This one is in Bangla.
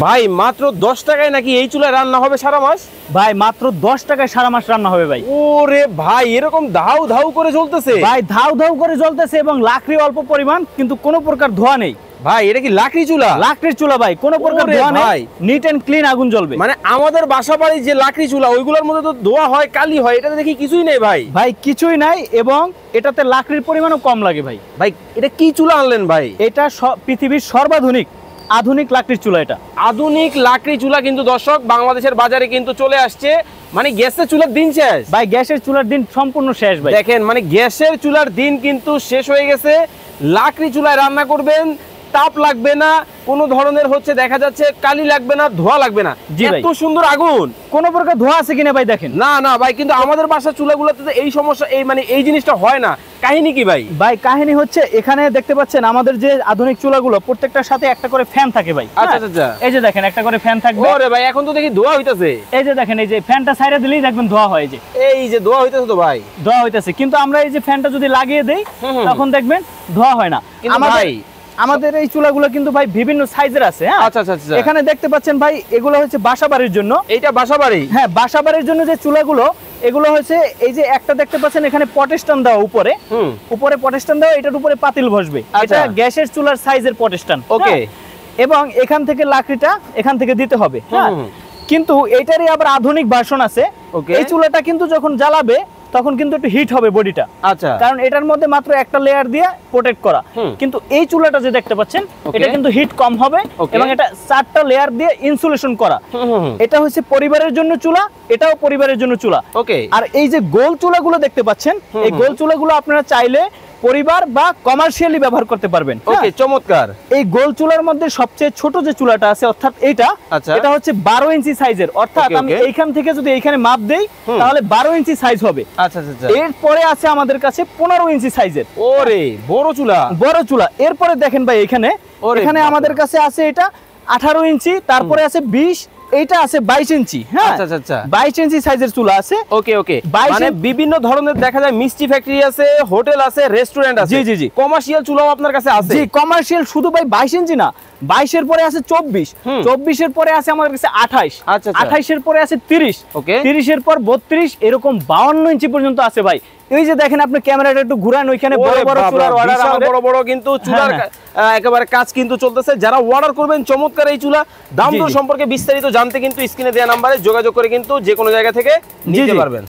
ভাই মাত্র 10 টাকায় নাকি এই চুলায় রান্না হবে সারা মাস? ভাই মাত্র 10 টাকায় সারা মাস রান্না হবে ভাই। ওরে ভাই এরকম ধাউ ধাউ করে জ্বলতেছে? ভাই ধাউ ধাউ করে জ্বলতেছে এবং লাকড়ি অল্প পরিমাণ, কিন্তু কোনো প্রকার ধোঁয়া নেই। ভাই এটা কি লাকড়ি চুলা? লাকড়ির চুলা ভাই, কোনো প্রকার ধোঁয়া নেই, নিট এন্ড ক্লিন আগুন জ্বলবে। মানে আমাদের বাসা বাড়ির যে লাকড়ি চুলা ওইগুলোর মধ্যে তো ধোঁয়া হয়, কালি হয়, এটাতে দেখি কিছুই নেই ভাই। ভাই কিছুই নাই এবং এটাতে লাকড়ির পরিমাণও কম লাগে ভাই। ভাই এটা কি চুলা আনলেন ভাই? এটা পৃথিবীর সর্বাধুনিক আধুনিক লাকড়ির চুলা। এটা আধুনিক লাকড়ি চুলা কিন্তু দর্শক বাংলাদেশের বাজারে কিন্তু চলে আসছে। মানে গ্যাসের চুলার দিন শেষ ভাই, গ্যাসের চুলার দিন সম্পূর্ণ শেষ ভাই। দেখেন মানে গ্যাসের চুলার দিন কিন্তু শেষ হয়ে গেছে। লাকড়ি চুলায় রান্না করবেন, তাপ লাগবে না, কোনো ধরনের হচ্ছে দেখা যাচ্ছে কালি লাগবে না, ধোঁয়া লাগবে না। এত সুন্দর আগুন, কোনো প্রকার ধোঁয়া আছে কিনা ভাই দেখেন। না না ভাই, কিন্তু আমাদের বাসার চুলাগুলোতে তো এই সমস্যা, এই মানে এই জিনিসটা হয় না। কাহিনী কি ভাই? ভাই কাহিনী হচ্ছে এখানে দেখতে পাচ্ছেন আমাদের যে আধুনিক চুলাগুলো প্রত্যেকটার সাথে একটা করে ফ্যান থাকে ভাই। আচ্ছা আচ্ছা, এই যে দেখেন একটা করে ফ্যান থাকবে। ওরে ভাই এখন তো দেখি ধোঁয়া হইতাছে। এই যে দেখেন এই যে ফ্যানটা ছাইড়া দিলেই দেখবেন ধোঁয়া হয়। এই যে ধোঁয়া হইতাছে তো ভাই, ধোঁয়া হইতাছে, কিন্তু আমরা এই যে ফ্যানটা যদি লাগিয়ে দেই তখন দেখবেন ধোঁয়া হয় না। আমাদের এই চুলাগুলো কিন্তু ভাই বিভিন্ন সাইজের আছে। হ্যাঁ আচ্ছা আচ্ছা, এখানে দেখতে পাচ্ছেন ভাই এগুলো হচ্ছে বাসাবাড়ির জন্য। এইটা বাসাবাড়ি? হ্যাঁ বাসাবাড়ির জন্য যে চুলাগুলো, এগুলো হচ্ছে এই যে একটা দেখতে পাচ্ছেন এখানে পটেস্টান দেওয়া, উপরে পটেস্টান দেওয়া, এটার উপরে পাতিল বসবে। এটা গ্যাসের চুলার সাইজের পটেস্টান। ওকে, এবং এখান থেকে লাকড়িটা এখান থেকে দিতে হবে। হ্যাঁ কিন্তু এটারই আবার আধুনিক ভার্সন আছে। এই চুলাটা কিন্তু যখন জ্বালাবে তখন কিন্তু একটু হিট হবে বডিটা। আচ্ছা, কারণ এটার মধ্যে মাত্র একটা লেয়ার দিয়ে প্রোটেক্ট করা। কিন্তু এই চুলাটা যে দেখতে পাচ্ছেন এটা কিন্তু হিট কম হবে এবং এটা 4টা লেয়ার দিয়ে ইনসুলেশন করা। এটা হচ্ছে পরিবারের জন্য চুলা, এটাও পরিবারের জন্য চুলা। ওকে, আর এই যে গোল চুলাগুলো দেখতে পাচ্ছেন, এই গোল চুলাগুলো আপনারা চাইলে পরিবার বা কমার্শিয়ালি ব্যবহার করতে পারবেন। ওকে, চমৎকার। এই গোল চুলার মধ্যে সবচেয়ে ছোট যে চুলাটা আছে অর্থাৎ এটা হচ্ছে 12 ইঞ্চি সাইজের। অর্থাৎ আমি এইখান থেকে যদি এইখানে মাপ দেই তাহলে 12 ইঞ্চি সাইজ হবে। আচ্ছা আচ্ছা, এরপরে আছে আমাদের কাছে 15 ইঞ্চি সাইজের। ওরে বড় চুলা, বড় চুলা। এরপরে দেখেন ভাই এখানে আমাদের কাছে আছে এটা 18 ইঞ্চি, তারপরে আছে 20, এইটা আছে 22 ইঞ্চি। হ্যাঁ আচ্ছা আচ্ছা, 22 ইঞ্চি সাইজের চুলা আছে। ওকে ওকে, মানে বিভিন্ন ধরনের দেখা যায় মিষ্টি ফ্যাক্টরি আছে, হোটেল আছে, রেস্টুরেন্ট আছে। জি জি জি, কমার্শিয়াল চুলাও আপনার কাছে আছে? জি, কমার্শিয়াল শুধু ভাই 22 ইঞ্চি না, 22 এর পরে আছে 24, 24 এর পরে আছে আমাদের কাছে 28, 28 এর পরে আছে 30, 30 এর পর 32, এরকম 52 ইঞ্চি পর্যন্ত আছে ভাই। এই যে দেখেন আপনি ক্যামেরাটা একটু ঘুরান, ওইখানে বড় বড় চুলার অর্ডার, বড় বড় কিন্তু চুলার একেবারে কাজ কিন্তু চলতেছে। যারা অর্ডার করবেন চমৎকার এই চুলা, দাম দর সম্পর্কে বিস্তারিত জানতে কিন্তু স্ক্রিনে দেওয়া নম্বরে যোগাযোগ করে কিন্তু যে কোনো জায়গা থেকে নিতে পারবেন।